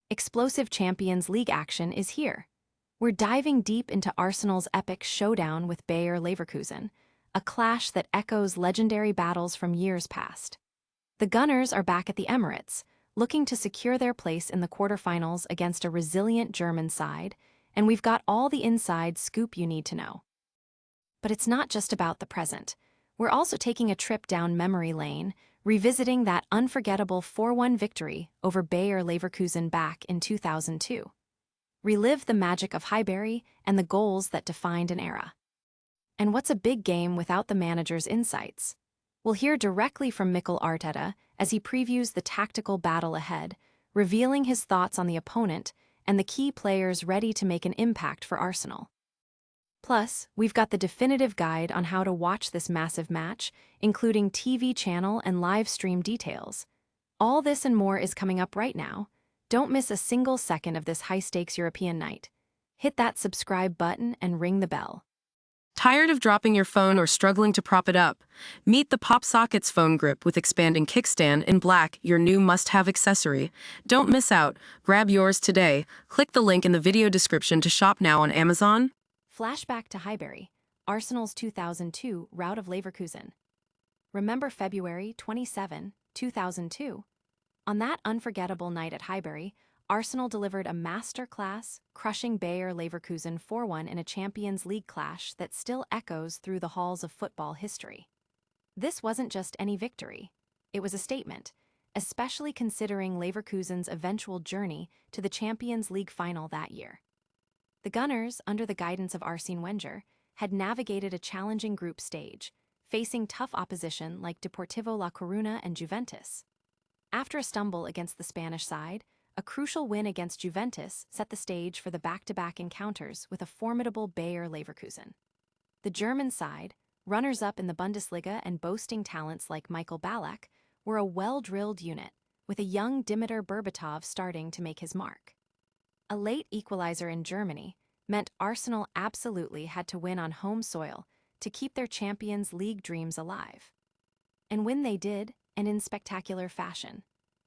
Explosive Champions League action is here. We're diving deep into Arsenal's epic showdown with Bayer Leverkusen, a clash that echoes legendary battles from years past. The Gunners are back at the Emirates, looking to secure their place in the quarterfinals against a resilient German side, and we've got all the inside scoop you need to know. But it's not just about the present. We're also taking a trip down memory lane, revisiting that unforgettable 4-1 victory over Bayer Leverkusen back in 2002. Relive the magic of Highbury and the goals that defined an era. And what's a big game without the manager's insights? We'll hear directly from Mikel Arteta as he previews the tactical battle ahead, revealing his thoughts on the opponent and the key players ready to make an impact for Arsenal. Plus, we've got the definitive guide on how to watch this massive match, including TV channel and live stream details. All this and more is coming up right now. Don't miss a single second of this high-stakes European night. Hit that subscribe button and ring the bell. Tired of dropping your phone or struggling to prop it up? Meet the PopSockets phone grip with expanding kickstand in black, your new must-have accessory. Don't miss out. Grab yours today. Click the link in the video description to shop now on Amazon. Flashback to Highbury, Arsenal's 2002 rout of Leverkusen. Remember February 27, 2002? On that unforgettable night at Highbury, Arsenal delivered a masterclass, crushing Bayer Leverkusen 4-1 in a Champions League clash that still echoes through the halls of football history. This wasn't just any victory. It was a statement, especially considering Leverkusen's eventual journey to the Champions League final that year. The Gunners, under the guidance of Arsene Wenger, had navigated a challenging group stage, facing tough opposition like Deportivo La Coruña and Juventus. After a stumble against the Spanish side, a crucial win against Juventus set the stage for the back-to-back encounters with a formidable Bayer Leverkusen. The German side, runners-up in the Bundesliga and boasting talents like Michael Ballack, were a well-drilled unit, with a young Dimitar Berbatov starting to make his mark. A late equalizer in Germany meant Arsenal absolutely had to win on home soil to keep their Champions League dreams alive. And when they did, and in spectacular fashion.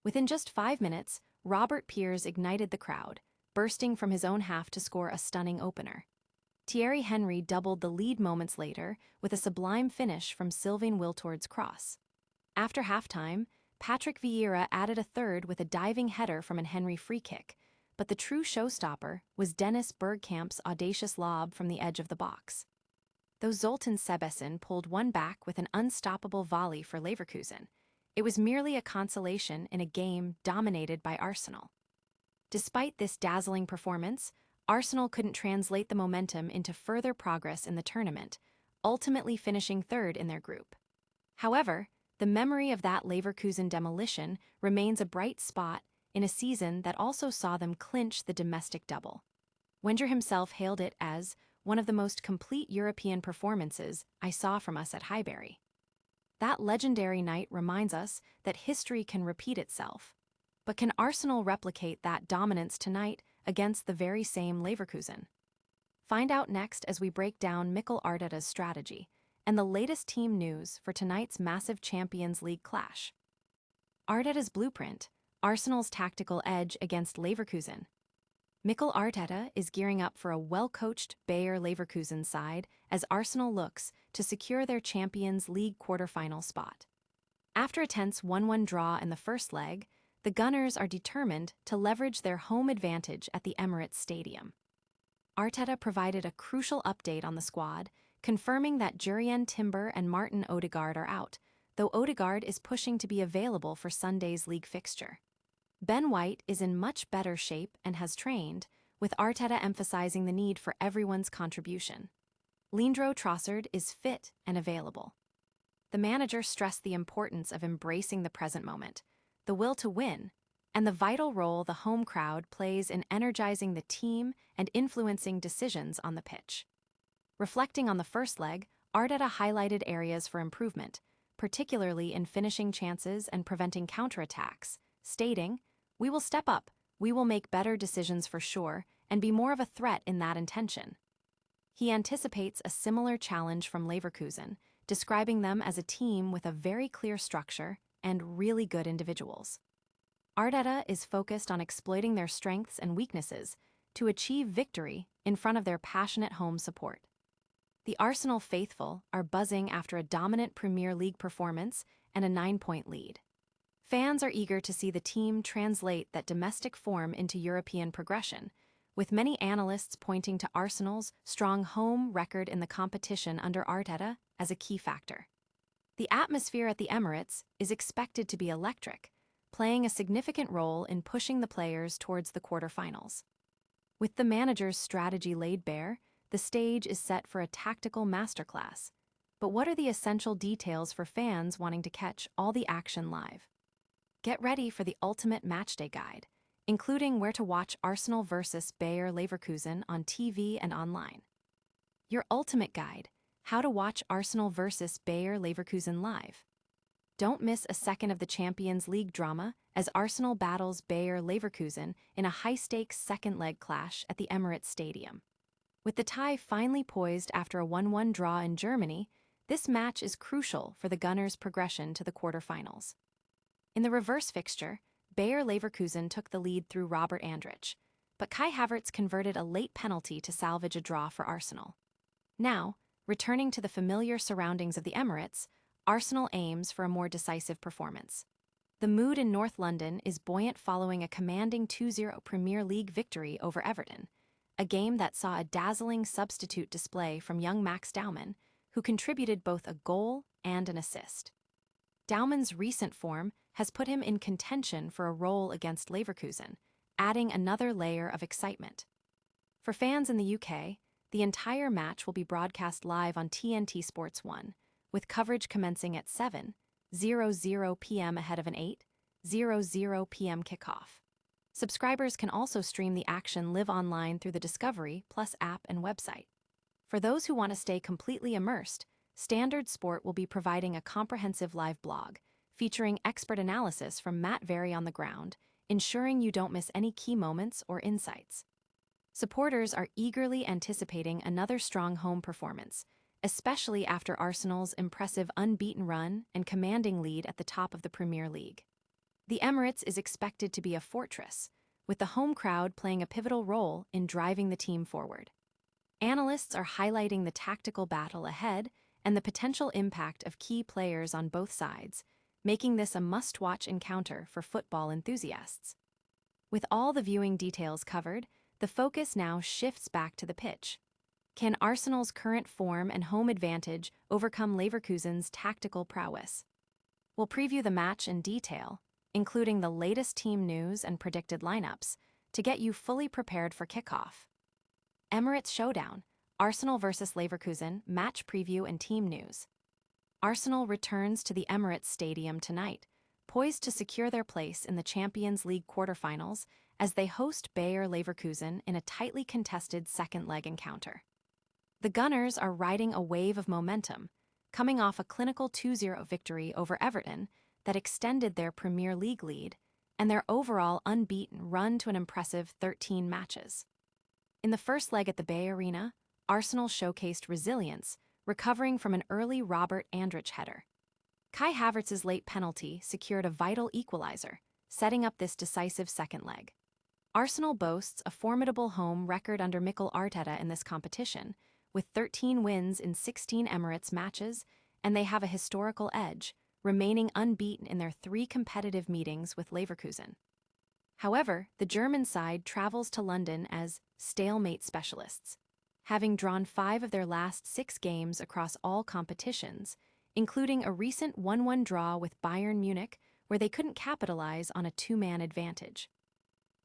Within just 5 minutes, Robert Pires ignited the crowd, bursting from his own half to score a stunning opener. Thierry Henry doubled the lead moments later with a sublime finish from Sylvain Wiltord's cross. After halftime, Patrick Vieira added a third with a diving header from an Henry free kick, but the true showstopper was Dennis Bergkamp's audacious lob from the edge of the box. Though Zoltan Sebesin pulled one back with an unstoppable volley for Leverkusen, it was merely a consolation in a game dominated by Arsenal. Despite this dazzling performance, Arsenal couldn't translate the momentum into further progress in the tournament, ultimately finishing third in their group. However, the memory of that Leverkusen demolition remains a bright spot in a season that also saw them clinch the domestic double. Wenger himself hailed it as one of the most complete European performances I saw from us at Highbury. That legendary night reminds us that history can repeat itself. But can Arsenal replicate that dominance tonight against the very same Leverkusen? Find out next as we break down Mikel Arteta's strategy and the latest team news for tonight's massive Champions League clash. Arteta's blueprint, Arsenal's tactical edge against Leverkusen. Mikel Arteta is gearing up for a well-coached Bayer Leverkusen side as Arsenal looks to secure their Champions League quarterfinal spot. After a tense 1-1 draw in the first leg, the Gunners are determined to leverage their home advantage at the Emirates Stadium. Arteta provided a crucial update on the squad, confirming that Jurrien Timber and Martin Odegaard are out, though Odegaard is pushing to be available for Sunday's league fixture. Ben White is in much better shape and has trained, with Arteta emphasizing the need for everyone's contribution. Leandro Trossard is fit and available. The manager stressed the importance of embracing the present moment, the will to win, and the vital role the home crowd plays in energizing the team and influencing decisions on the pitch. Reflecting on the first leg, Arteta highlighted areas for improvement, particularly in finishing chances and preventing counterattacks, stating, "We will step up, we will make better decisions for sure, and be more of a threat in that intention." He anticipates a similar challenge from Leverkusen, describing them as a team with a very clear structure and really good individuals. Arteta is focused on exploiting their strengths and weaknesses to achieve victory in front of their passionate home support. The Arsenal faithful are buzzing after a dominant Premier League performance and a 9-point lead. Fans are eager to see the team translate that domestic form into European progression, with many analysts pointing to Arsenal's strong home record in the competition under Arteta as a key factor. The atmosphere at the Emirates is expected to be electric, playing a significant role in pushing the players towards the quarterfinals. With the manager's strategy laid bare, the stage is set for a tactical masterclass. But what are the essential details for fans wanting to catch all the action live? Get ready for the ultimate matchday guide, including where to watch Arsenal versus Bayer Leverkusen on TV and online. Your ultimate guide, how to watch Arsenal versus Bayer Leverkusen live. Don't miss a second of the Champions League drama as Arsenal battles Bayer Leverkusen in a high-stakes second-leg clash at the Emirates Stadium. With the tie finally poised after a 1-1 draw in Germany, this match is crucial for the Gunners' progression to the quarterfinals. In the reverse fixture, Bayer Leverkusen took the lead through Robert Andrich, but Kai Havertz converted a late penalty to salvage a draw for Arsenal. Now, returning to the familiar surroundings of the Emirates, Arsenal aims for a more decisive performance. The mood in North London is buoyant following a commanding 2-0 Premier League victory over Everton, a game that saw a dazzling substitute display from young Max Daumann, who contributed both a goal and an assist. Daumann's recent form has put him in contention for a role against Leverkusen, adding another layer of excitement. For fans in the UK, the entire match will be broadcast live on TNT Sports 1, with coverage commencing at 7:00 p.m. ahead of an 8:00 p.m. kickoff. Subscribers can also stream the action live online through the Discovery Plus app and website. For those who want to stay completely immersed, Standard Sport will be providing a comprehensive live blog, featuring expert analysis from Matt Very on the ground, ensuring you don't miss any key moments or insights. Supporters are eagerly anticipating another strong home performance, especially after Arsenal's impressive unbeaten run and commanding lead at the top of the Premier League. The Emirates is expected to be a fortress, with the home crowd playing a pivotal role in driving the team forward. Analysts are highlighting the tactical battle ahead and the potential impact of key players on both sides, making this a must-watch encounter for football enthusiasts. With all the viewing details covered, the focus now shifts back to the pitch. Can Arsenal's current form and home advantage overcome Leverkusen's tactical prowess? We'll preview the match in detail, including the latest team news and predicted lineups, to get you fully prepared for kickoff. Emirates Showdown, Arsenal vs. Leverkusen, match preview and team news. Arsenal returns to the Emirates Stadium tonight, poised to secure their place in the Champions League quarterfinals as they host Bayer Leverkusen in a tightly contested second-leg encounter. The Gunners are riding a wave of momentum, coming off a clinical 2-0 victory over Everton that extended their Premier League lead and their overall unbeaten run to an impressive 13 matches. In the first leg at the Bay Arena, Arsenal showcased resilience, recovering from an early Robert Andrich header. Kai Havertz's late penalty secured a vital equalizer, setting up this decisive second leg. Arsenal boasts a formidable home record under Mikel Arteta in this competition, with 13 wins in 16 Emirates matches, and they have a historical edge, remaining unbeaten in their 3 competitive meetings with Leverkusen. However, the German side travels to London as stalemate specialists, having drawn 5 of their last 6 games across all competitions, including a recent 1-1 draw with Bayern Munich, where they couldn't capitalize on a 2-man advantage.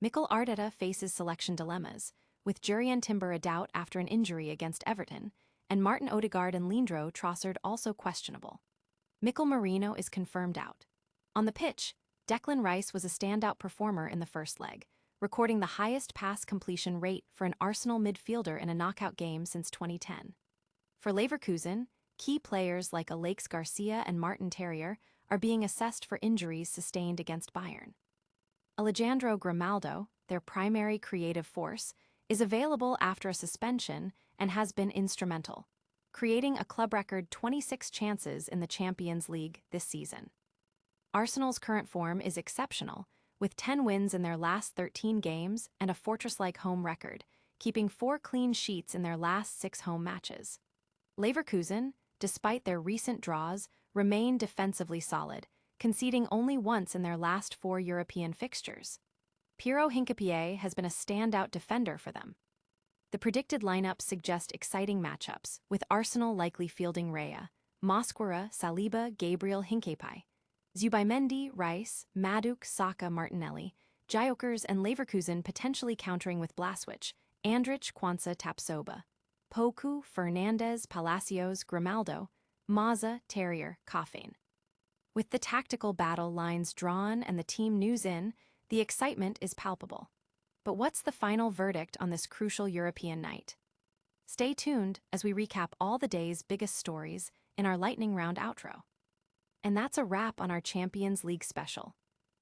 Mikel Arteta faces selection dilemmas, with Jurrien Timber a doubt after an injury against Everton, and Martin Odegaard and Leandro Trossard also questionable. Mikel Merino is confirmed out. On the pitch, Declan Rice was a standout performer in the first leg, recording the highest pass completion rate for an Arsenal midfielder in a knockout game since 2010. For Leverkusen, key players like Alex Garcia and Martin Terrier are being assessed for injuries sustained against Bayern. Alejandro Grimaldo, their primary creative force, is available after a suspension and has been instrumental, creating a club record 26 chances in the Champions League this season. Arsenal's current form is exceptional, with 10 wins in their last 13 games and a fortress-like home record, keeping 4 clean sheets in their last 6 home matches. Leverkusen, despite their recent draws, remain defensively solid, conceding only once in their last 4 European fixtures. Piero Hincapié has been a standout defender for them. The predicted lineups suggest exciting matchups, with Arsenal likely fielding Raya, Mosquera, Saliba, Gabriel, Hincapié, Zubimendi, Rice, Maduk, Saka, Martinelli, Gyökeres and Leverkusen potentially countering with Blaswich, Andrich, Kwanzaa, Tapsoba, Poku, Fernandez, Palacios, Grimaldo, Maza, Terrier, Coffin. With the tactical battle lines drawn and the team news in, the excitement is palpable. But what's the final verdict on this crucial European night? Stay tuned as we recap all the day's biggest stories in our lightning round outro. And that's a wrap on our Champions League special.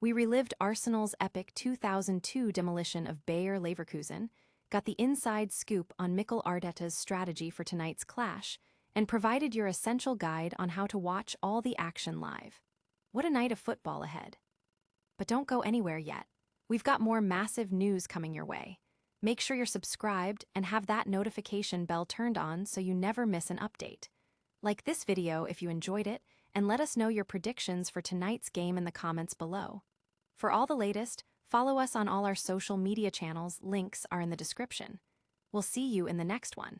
We relived Arsenal's epic 2002 demolition of Bayer Leverkusen, got the inside scoop on Mikel Arteta's strategy for tonight's clash, and provided your essential guide on how to watch all the action live. What a night of football ahead. But don't go anywhere yet. We've got more massive news coming your way. Make sure you're subscribed and have that notification bell turned on so you never miss an update. Like this video if you enjoyed it, and let us know your predictions for tonight's game in the comments below. For all the latest, follow us on all our social media channels, links are in the description. We'll see you in the next one.